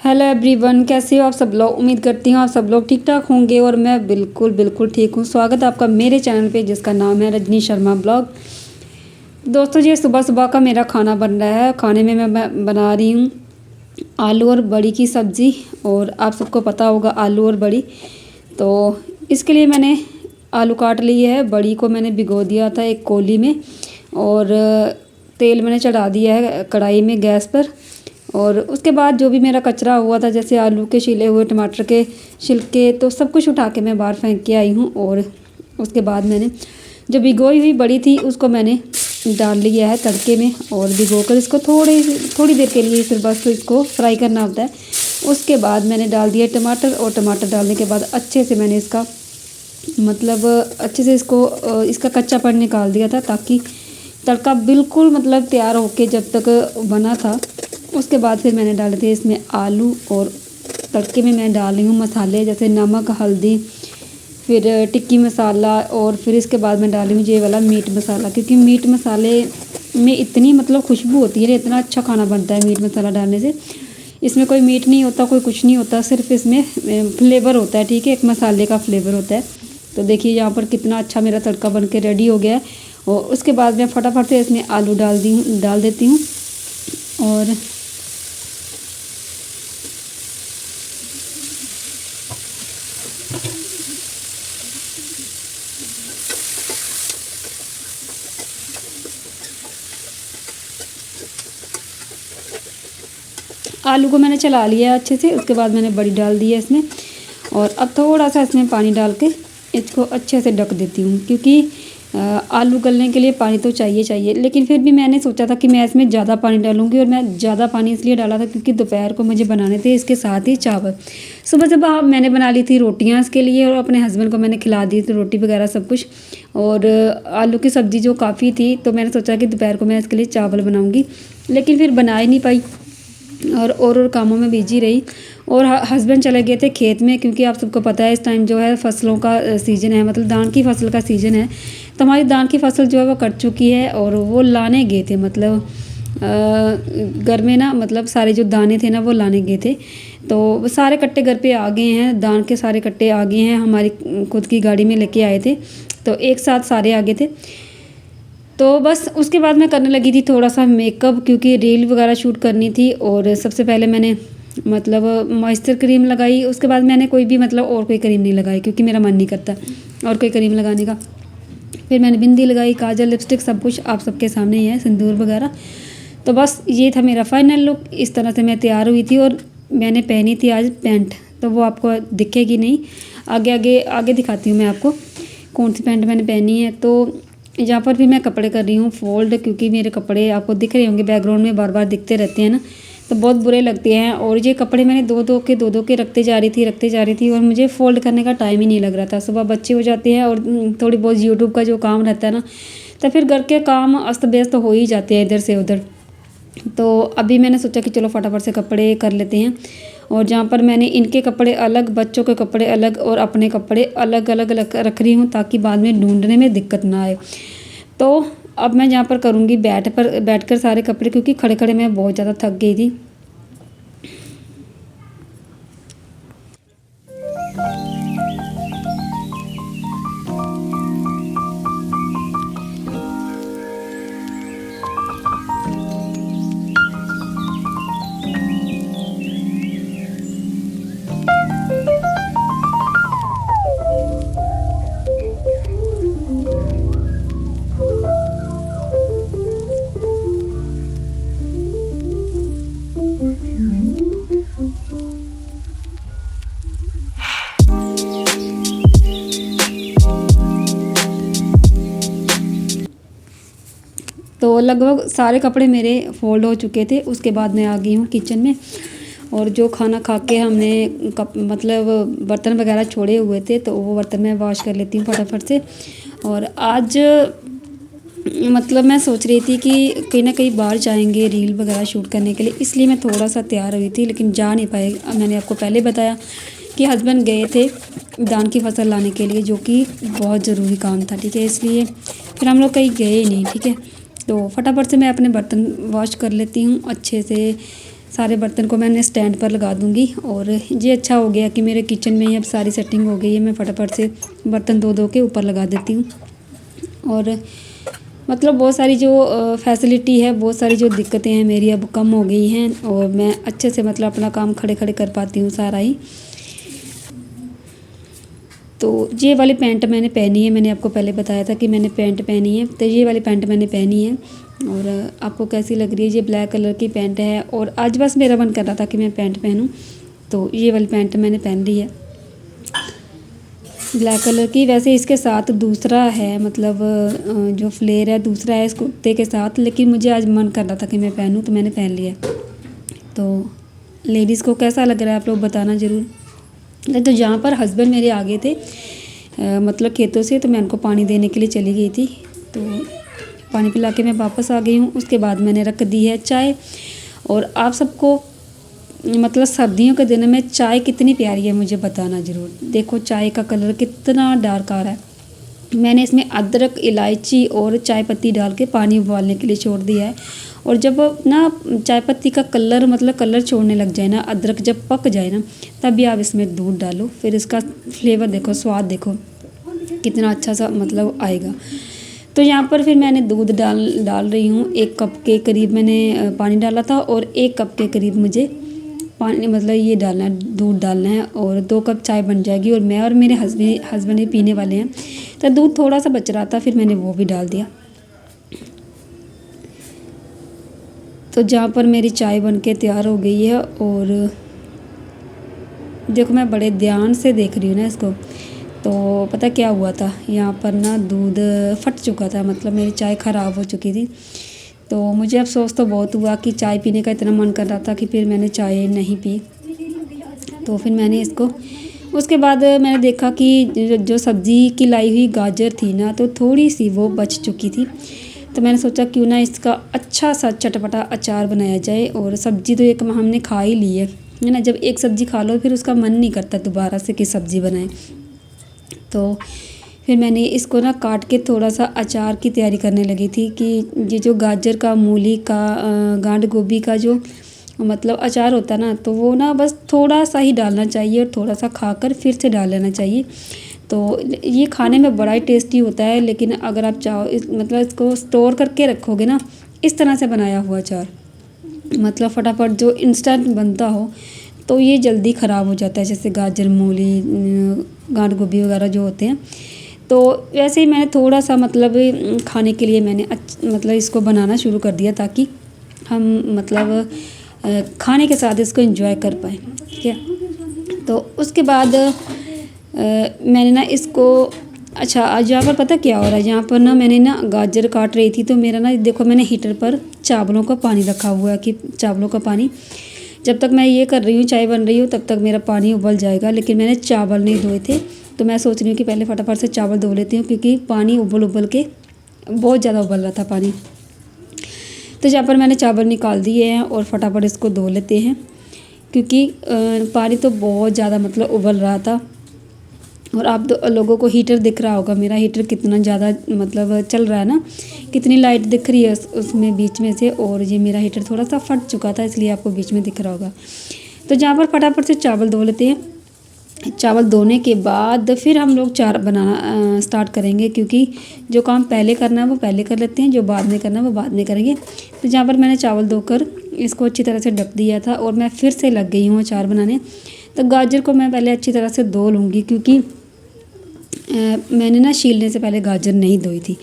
Hello everyone, कैसे हो आप सब लोग। उम्मीद करती हूँ आप सब लोग ठीक ठाक होंगे और मैं बिल्कुल बिल्कुल ठीक हूँ। स्वागत है आपका मेरे चैनल पे जिसका नाम है रजनी शर्मा ब्लॉग। दोस्तों ये सुबह सुबह का मेरा खाना बन रहा है। खाने में मैं बना रही हूँ आलू और बड़ी की सब्ज़ी। और आप सबको पता होगा आलू और बड़ी, तो इसके लिए मैंने आलू काट लिए है। बड़ी को मैंने भिगो दिया था एक कोली में और तेल मैंने चढ़ा दिया है कढ़ाई में गैस पर। और उसके बाद जो भी मेरा कचरा हुआ था, जैसे आलू के छिले हुए, टमाटर के छिलके, तो सब कुछ उठा के मैं बाहर फेंक के आई हूँ। और उसके बाद मैंने जो भिगोई हुई बड़ी थी उसको मैंने डाल लिया है तड़के में और भिगोकर इसको थोड़ी देर के लिए सिर्फ बस इसको फ्राई करना होता है। उसके बाद मैंने डाल दिया टमाटर और टमाटर डालने के बाद अच्छे से मैंने इसका अच्छे से इसका कच्चापन निकाल दिया था, ताकि तड़का बिल्कुल तैयार होके जब तक बना था। उसके बाद फिर मैंने डाले थे इसमें आलू और तड़के में मैं डाल रही हूँ मसाले जैसे नमक, हल्दी, फिर टिक्की मसाला और फिर इसके बाद मैं डाली हूँ ये वाला मीट मसाला, क्योंकि मीट मसाले में इतनी खुशबू होती है, इतना अच्छा खाना बनता है मीट मसाला डालने से। इसमें कोई मीट नहीं होता, कोई कुछ नहीं होता, सिर्फ इसमें फ्लेवर होता है, ठीक है, एक मसाले का फ्लेवर होता है। तो देखिए यहाँ पर कितना अच्छा मेरा तड़का बन के रेडी हो गया है। और उसके बाद मैं फटाफट से इसमें आलू डाल देती हूँ। और आलू को मैंने चला लिया अच्छे से। उसके बाद मैंने बड़ी डाल दी है इसमें और अब थोड़ा सा इसमें पानी डाल के इसको अच्छे से ढक देती हूँ, क्योंकि आलू गलने के लिए पानी तो चाहिए। लेकिन फिर भी मैंने सोचा था कि मैं इसमें ज़्यादा पानी डालूँगी, और मैं ज़्यादा पानी इसलिए डाला था क्योंकि दोपहर को मुझे बनाने थे इसके साथ ही चावल। सुबह सुबह मैंने बना ली थी रोटियाँ इसके लिए और अपने हस्बैंड को मैंने खिला दी थी रोटी वगैरह सब कुछ। और आलू की सब्ज़ी जो काफ़ी थी, तो मैंने सोचा कि दोपहर को मैं इसके लिए चावल बनाऊँगी, लेकिन फिर बना ही नहीं पाई और कामों में बिजी रही। और हस्बैंड चले गए थे खेत में, क्योंकि आप सबको पता है इस टाइम जो है फसलों का सीज़न है, धान की फसल का सीज़न है। तो हमारी धान की फसल जो है वो कट चुकी है और वो लाने गए थे, घर में ना सारे जो दाने थे ना वो लाने गए थे। तो वो सारे कट्टे घर पे आ गए हैं, धान के सारे कट्टे आ गए हैं, हमारी खुद की गाड़ी में लेके आए थे, तो एक साथ सारे आ गए थे। तो बस उसके बाद मैं करने लगी थी थोड़ा सा मेकअप, क्योंकि रील वगैरह शूट करनी थी। और सबसे पहले मैंने मॉइस्चर क्रीम लगाई। उसके बाद मैंने कोई भी और कोई क्रीम नहीं लगाई, क्योंकि मेरा मन नहीं करता और कोई क्रीम लगाने का। फिर मैंने बिंदी लगाई, काजल, लिपस्टिक, सब कुछ आप सबके सामने ही है, सिंदूर वगैरह। तो बस ये था मेरा फाइनल लुक। इस तरह से मैं तैयार हुई थी और मैंने पहनी थी आज पैंट, तो वो आपको दिखेगी नहीं, आगे दिखाती हूँ मैं आपको कौन सी पैंट मैंने पहनी है। तो यहाँ पर भी मैं कपड़े कर रही हूँ फोल्ड, क्योंकि मेरे कपड़े आपको दिख रहे होंगे बैकग्राउंड में बार बार दिखते रहते हैं ना, तो बहुत बुरे लगते हैं। और ये कपड़े मैंने दो दो के रखते जा रही थी और मुझे फ़ोल्ड करने का टाइम ही नहीं लग रहा था। सुबह बच्चे हो जाते हैं और थोड़ी बहुत यूट्यूब का जो काम रहता है ना, तो फिर घर के काम अस्त व्यस्त हो ही जाते हैं इधर से उधर। तो अभी मैंने सोचा कि चलो फटाफट से कपड़े कर लेते हैं। और जहाँ पर मैंने इनके कपड़े अलग, बच्चों के कपड़े अलग और अपने कपड़े अलग अलग रख रही हूँ, ताकि बाद में ढूंढने में दिक्कत ना आए। तो अब मैं यहाँ पर करूँगी बैठकर सारे कपड़े, क्योंकि खड़े खड़े मैं बहुत ज़्यादा थक गई थी। तो लगभग सारे कपड़े मेरे फोल्ड हो चुके थे। उसके बाद मैं आ गई हूँ किचन में, और जो खाना खा के हमने बर्तन वगैरह छोड़े हुए थे, तो वो बर्तन मैं वॉश कर लेती हूँ फटाफट से। और आज मैं सोच रही थी कि कहीं ना कहीं बाहर जाएंगे रील वगैरह शूट करने के लिए, इसलिए मैं थोड़ा सा तैयार हुई थी, लेकिन जा नहीं पाए। मैंने आपको पहले बताया कि हस्बैंड गए थे धान की फसल लाने के लिए, जो कि बहुत ज़रूरी काम था, ठीक है, इसलिए फिर हम लोग कहीं गए नहीं, ठीक है। तो फटाफट से मैं अपने बर्तन वॉश कर लेती हूँ अच्छे से। सारे बर्तन को मैंने स्टैंड पर लगा दूँगी। और ये अच्छा हो गया कि मेरे किचन में ही अब सारी सेटिंग हो गई है। मैं फटाफट से बर्तन धो धो के ऊपर लगा देती हूँ। और मतलब बहुत सारी जो फैसिलिटी है, बहुत सारी जो दिक्कतें हैं मेरी अब कम हो गई हैं और मैं अच्छे से मतलब अपना काम खड़े खड़े कर पाती हूँ सारा ही। तो ये वाली पैंट मैंने पहनी है, मैंने आपको पहले बताया था कि मैंने पैंट पहनी है, तो ये वाली पैंट मैंने पहनी है। और आपको कैसी लग रही है? ये ब्लैक कलर की पैंट है और आज बस मेरा मन कर रहा था कि मैं पैंट पहनूं, तो ये वाली पैंट मैंने पहन ली है ब्लैक कलर की। वैसे इसके साथ दूसरा है, मतलब जो फ्लेयर है दूसरा है इस कुर्ते के साथ, लेकिन मुझे आज मन कर रहा था कि मैं पहनूं तो मैंने पहन लिया। तो लेडीज़ को कैसा लग रहा है आप लोग बताना ज़रूर। तो जहाँ पर हस्बैंड मेरे आ गए थे मतलब खेतों से, तो मैं उनको पानी देने के लिए चली गई थी। तो पानी पिला के मैं वापस आ गई हूँ। उसके बाद मैंने रख दी है चाय। और आप सबको मतलब सर्दियों के दिन में चाय कितनी प्यारी है मुझे बताना ज़रूर। देखो चाय का कलर कितना डार्क आ रहा है। मैंने इसमें अदरक, इलायची और चाय पत्ती डाल के पानी उबालने के लिए छोड़ दिया है। और जब ना चाय पत्ती का कलर मतलब कलर छोड़ने लग जाए ना, अदरक जब पक जाए ना, तभी आप इसमें दूध डालो। फिर इसका फ्लेवर देखो, स्वाद देखो कितना अच्छा सा मतलब आएगा। तो यहाँ पर फिर मैंने दूध डाल रही हूँ। 1 कप के करीब मैंने पानी डाला था और 1 कप के करीब मुझे पानी मतलब ये डालना है, दूध डालना है। और 2 कप चाय बन जाएगी। और मैं और मेरे हस्बैंड ही पीने वाले हैं, तो दूध थोड़ा सा बच रहा था, फिर मैंने वो भी डाल दिया। तो जहाँ पर मेरी चाय बनके तैयार हो गई है और देखो मैं बड़े ध्यान से देख रही हूँ ना इसको। तो पता क्या हुआ था, यहाँ पर ना दूध फट चुका था, मतलब मेरी चाय ख़राब हो चुकी थी। तो मुझे अफसोस तो बहुत हुआ कि चाय पीने का इतना मन कर रहा था कि फिर मैंने चाय नहीं पी। तो फिर मैंने इसको उसके बाद मैंने देखा कि जो सब्ज़ी की लाई हुई गाजर थी ना, तो थोड़ी सी वो बच चुकी थी। तो मैंने सोचा क्यों ना इसका अच्छा सा चटपटा अचार बनाया जाए। और सब्ज़ी तो एक हमने खा ही ली है ना। जब एक सब्ज़ी खा लो फिर उसका मन नहीं करता दोबारा से कि सब्ज़ी बनाएं। तो फिर मैंने इसको ना काट के थोड़ा सा अचार की तैयारी करने लगी थी कि ये जो गाजर का, मूली का, गांठ गोभी का जो मतलब अचार होता है ना, तो वो ना बस थोड़ा सा ही डालना चाहिए और थोड़ा सा खाकर फिर से डाल लेना चाहिए। तो ये खाने में बड़ा ही टेस्टी होता है। लेकिन अगर आप चाहो मतलब इसको स्टोर करके रखोगे ना, इस तरह से बनाया हुआ अचार मतलब फटाफट जो इंस्टेंट बनता हो, तो ये जल्दी ख़राब हो जाता है। जैसे गाजर, मूली, गांठ गोभी वगैरह जो होते हैं। तो वैसे ही मैंने थोड़ा सा मतलब खाने के लिए मैंने मतलब इसको बनाना शुरू कर दिया, ताकि हम मतलब खाने के साथ इसको एंजॉय कर पाएँ, ठीक है। तो उसके बाद मैंने ना इसको अच्छा आज यहाँ पर पता क्या हो रहा है, यहाँ पर ना मैंने ना गाजर काट रही थी, तो मेरा ना देखो मैंने हीटर पर चावलों का पानी रखा हुआ है कि चावलों का पानी जब तक मैं ये कर रही हूँ, चाय बन रही हूँ, तब तक मेरा पानी उबल जाएगा। लेकिन मैंने चावल नहीं धोए थे, तो मैं सोच रही हूँ कि पहले फटाफट से चावल धो लेती हूँ, क्योंकि पानी उबल के बहुत ज़्यादा उबल रहा था पानी। तो यहाँ पर मैंने चावल निकाल दिए हैं और फटाफट इसको धो लेते हैं, क्योंकि पानी तो बहुत ज़्यादा मतलब उबल रहा था। और आप लोगों को हीटर दिख रहा होगा, मेरा हीटर कितना ज़्यादा मतलब चल रहा है ना, कितनी लाइट दिख रही है उसमें बीच में से। और ये मेरा हीटर थोड़ा सा फट चुका था, इसलिए आपको बीच में दिख रहा होगा। तो जहाँ पर फटाफट से चावल धो लेते हैं। चावल धोने के बाद फिर हम लोग चार बनाना स्टार्ट करेंगे, क्योंकि जो काम पहले करना है वो पहले कर लेते हैं, जो बाद में करना है वो बाद में करेंगे। तो जहाँ पर मैंने चावल धोकर इसको अच्छी तरह से ढक दिया था और मैं फिर से लग गई हूँ अचार बनाने। तो गाजर को मैं पहले अच्छी तरह से धो लूँगी, क्योंकि मैंने ना छीलने से पहले गाजर नहीं धोई थी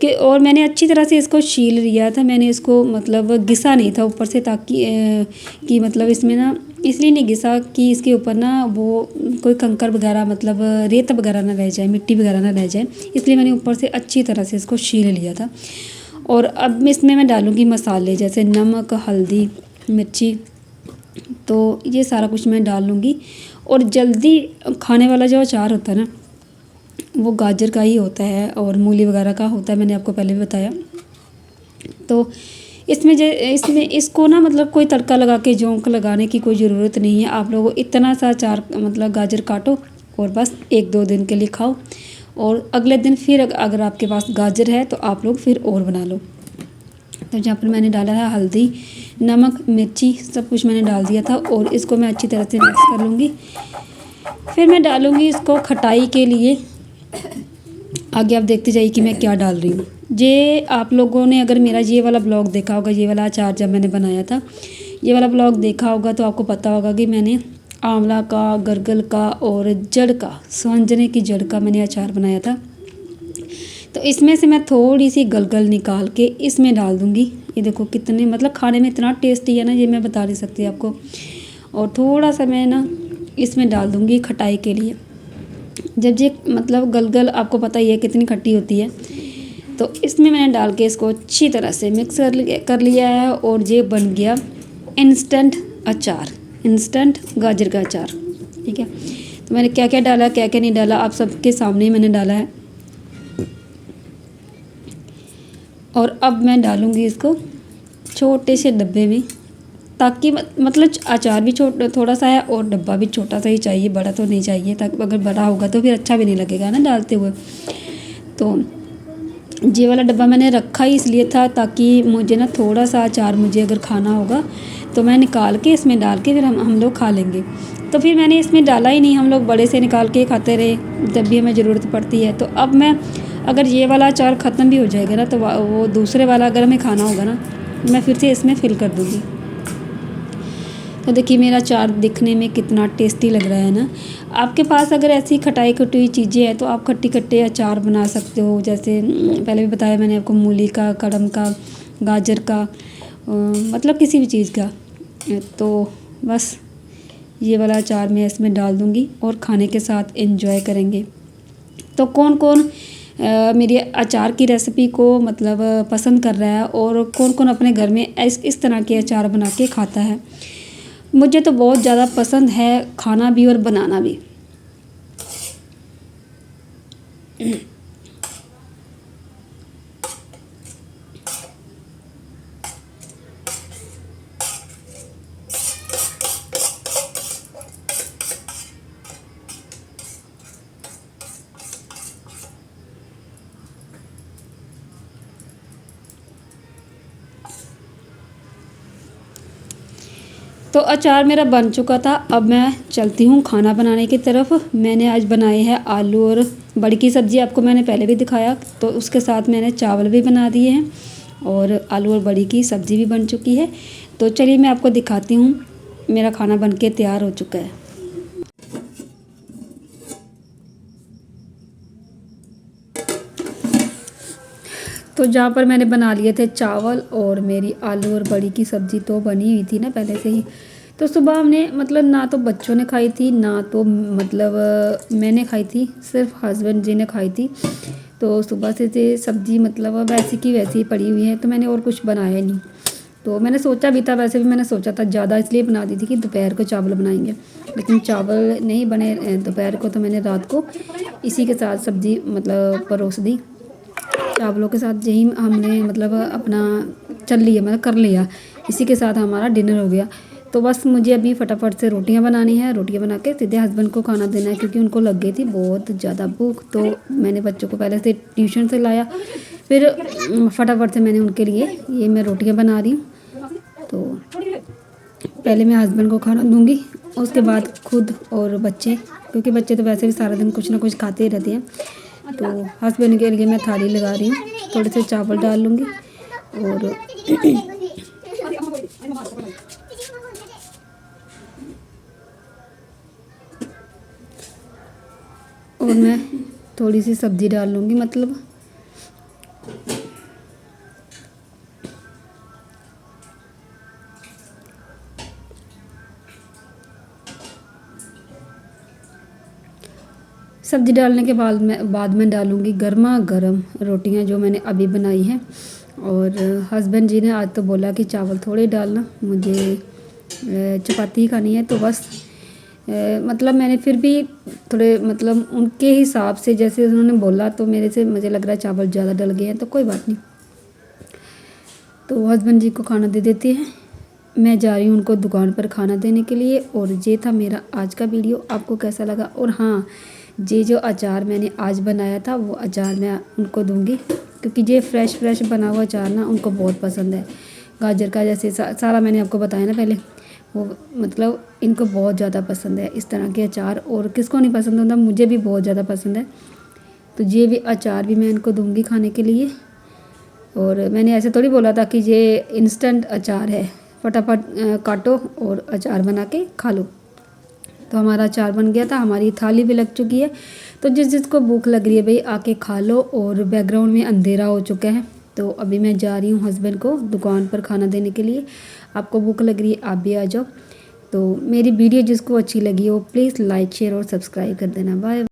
कि, और मैंने अच्छी तरह से इसको छील लिया था। मैंने इसको मतलब घिसा नहीं था ऊपर से, ताकि कि मतलब इसमें ना इसलिए नहीं घिसा कि इसके ऊपर ना वो कोई कंकर वगैरह मतलब रेत वगैरह ना रह जाए, मिट्टी वगैरह ना रह जाए, इसलिए मैंने ऊपर से अच्छी तरह से इसको छील लिया था। और अब इसमें मैं डालूँगी मसाले, जैसे नमक, हल्दी, मिर्ची, तो ये सारा कुछ मैं डाल लूँगी। और जल्दी खाने वाला जो अचार होता है ना, वो गाजर का ही होता है और मूली वगैरह का होता है, मैंने आपको पहले भी बताया। तो इसमें इसको ना मतलब कोई तड़का लगा के जोंक लगाने की कोई ज़रूरत नहीं है। आप लोगों को इतना सा अचार मतलब गाजर काटो और बस 1-2 दिन के लिए खाओ, और अगले दिन फिर अगर आपके पास गाजर है तो आप लोग फिर और बना लो। तो जहाँ पर मैंने डाला है हल्दी, नमक, मिर्ची सब कुछ मैंने डाल दिया था और इसको मैं अच्छी तरह से मिक्स कर लूँगी। फिर मैं डालूँगी इसको खटाई के लिए। आगे आप देखते जाइए कि मैं क्या डाल रही हूँ। ये आप लोगों ने अगर मेरा ये वाला ब्लॉग देखा होगा, ये वाला अचार जब मैंने बनाया था, ये वाला ब्लॉग देखा होगा तो आपको पता होगा कि मैंने आंवला का, गरगल का और जड़ का, स्वांजने की जड़ का मैंने अचार बनाया था। तो इसमें से मैं थोड़ी सी गलगल निकाल के इसमें डाल दूँगी। ये देखो कितने मतलब खाने में इतना टेस्टी है ना, ये मैं बता नहीं सकती आपको। और थोड़ा सा मैं ना इसमें डाल दूँगी खटाई के लिए। जब ये मतलब गलगल आपको पता ही है कितनी खट्टी होती है, तो इसमें मैंने डाल के इसको अच्छी तरह से मिक्स कर लिया है और ये बन गया इंस्टेंट अचार, इंस्टेंट गाजर का अचार। ठीक है, तो मैंने क्या क्या डाला, क्या क्या नहीं डाला, आप सबके सामने ही मैंने डाला है। और अब मैं डालूँगी इसको छोटे से डब्बे में, ताकि मतलब अचार भी थोड़ा सा है और डब्बा भी छोटा सा ही चाहिए, बड़ा तो नहीं चाहिए, ताकि अगर बड़ा होगा तो फिर अच्छा भी नहीं लगेगा ना डालते हुए। तो ये वाला डब्बा मैंने रखा ही इसलिए था ताकि मुझे ना थोड़ा सा अचार मुझे अगर खाना होगा तो मैं निकाल के इसमें डाल के फिर हम लोग खा लेंगे। तो फिर मैंने इसमें डाला ही नहीं, हम लोग बड़े से निकाल के खाते रहे जब भी हमें ज़रूरत पड़ती है। तो अब मैं अगर ये वाला अचार ख़त्म भी हो जाएगा ना, तो वो दूसरे वाला अगर हमें खाना होगा ना, मैं फिर से इसमें फिल कर दूँगी। तो देखिए मेरा अचार दिखने में कितना टेस्टी लग रहा है ना। आपके पास अगर ऐसी खटाई खटी हुई चीज़ें हैं तो आप खट्टे खट्टे अचार बना सकते हो। जैसे पहले भी बताया मैंने आपको, मूली का, कड़म का, गाजर का, मतलब किसी भी चीज़ का। तो बस ये वाला अचार मैं इसमें डाल दूँगी और खाने के साथ एंजॉय करेंगे। तो कौन कौन मेरी अचार की रेसिपी को मतलब पसंद कर रहा है और कौन कौन अपने घर में इस तरह के अचार बना के खाता है। मुझे तो बहुत ज़्यादा पसंद है खाना भी और बनाना भी। तो अचार मेरा बन चुका था। अब मैं चलती हूँ खाना बनाने की तरफ। मैंने आज बनाए हैं आलू और बड़ी की सब्ज़ी, आपको मैंने पहले भी दिखाया। तो उसके साथ मैंने चावल भी बना दिए हैं और आलू और बड़ी की सब्ज़ी भी बन चुकी है। तो चलिए मैं आपको दिखाती हूँ, मेरा खाना बन के तैयार हो चुका है। तो जहाँ पर मैंने बना लिए थे चावल और मेरी आलू और बड़ी की सब्ज़ी तो बनी हुई थी ना पहले से ही। तो सुबह हमने मतलब ना तो बच्चों ने खाई थी, ना तो मतलब मैंने खाई थी, सिर्फ हस्बैंड जी ने खाई थी। तो सुबह से सब्ज़ी मतलब वैसी की वैसी पड़ी हुई है, तो मैंने और कुछ बनाया नहीं। तो मैंने सोचा भी था, वैसे भी मैंने सोचा था ज़्यादा इसलिए बना दी थी कि दोपहर को चावल बनाएंगे, लेकिन चावल नहीं बने दोपहर को। तो मैंने रात को इसी के साथ सब्ज़ी मतलब परोस दी। चावलों के साथ यही हमने मतलब अपना चल लिया, मतलब कर लिया, इसी के साथ हमारा डिनर हो गया। तो बस मुझे अभी फटाफट से रोटियां बनानी है, रोटियां बना के सीधे हस्बैंड को खाना देना है, क्योंकि उनको लग गई थी बहुत ज़्यादा भूख। तो मैंने बच्चों को पहले से ट्यूशन से लाया, फिर फटाफट से मैंने उनके लिए ये मैं रोटियाँ बना रही हूँ। तो पहले मैं हस्बैंड को खाना दूँगी, उसके बाद खुद और बच्चे, क्योंकि बच्चे तो वैसे भी सारा दिन कुछ ना कुछ खाते ही रहते हैं। तो हस्बैंड के लिए मैं थाली लगा रही हूँ, थोड़े से चावल डाल लूँगी और मैं थोड़ी सी सब्ज़ी डाल लूँगी। मतलब सब्ज़ी डालने के बाद मैं डालूँगी गर्मा गर्म रोटियां जो मैंने अभी बनाई हैं। और हस्बैंड जी ने आज तो बोला कि चावल थोड़े डालना, मुझे चपाती ही खानी है। तो बस मतलब मैंने फिर भी थोड़े मतलब उनके हिसाब से जैसे उन्होंने बोला, तो मेरे से मुझे लग रहा है चावल ज़्यादा डल गए हैं, तो कोई बात नहीं। तो हस्बैंड जी को खाना दे देते हैं, मैं जा रही हूँ उनको दुकान पर खाना देने के लिए। और ये था मेरा आज का वीडियो, आपको कैसा लगा। और हाँ, ये जो अचार मैंने आज बनाया था वो अचार मैं उनको दूँगी, क्योंकि ये फ्रेश बना हुआ अचार ना उनको बहुत पसंद है। गाजर का जैसे सारा मैंने आपको बताया ना पहले, वो मतलब इनको बहुत ज़्यादा पसंद है इस तरह के अचार। और किसको नहीं पसंद होता, मुझे भी बहुत ज़्यादा पसंद है। तो ये भी अचार भी मैं इनको दूँगी खाने के लिए। और मैंने ऐसे थोड़ी बोला था कि ये इंस्टेंट अचार है, फटाफट काटो और अचार बना के खा लो। तो हमारा अचार बन गया था, हमारी थाली भी लग चुकी है। तो जिसको भूख लग रही है भाई आके खा लो। और बैकग्राउंड में अंधेरा हो चुका है, तो अभी मैं जा रही हूँ हस्बैंड को दुकान पर खाना देने के लिए। आपको भूख लग रही है, आप भी आ जाओ। तो मेरी वीडियो जिसको अच्छी लगी हो प्लीज़ लाइक शेयर और सब्सक्राइब कर देना। बाय।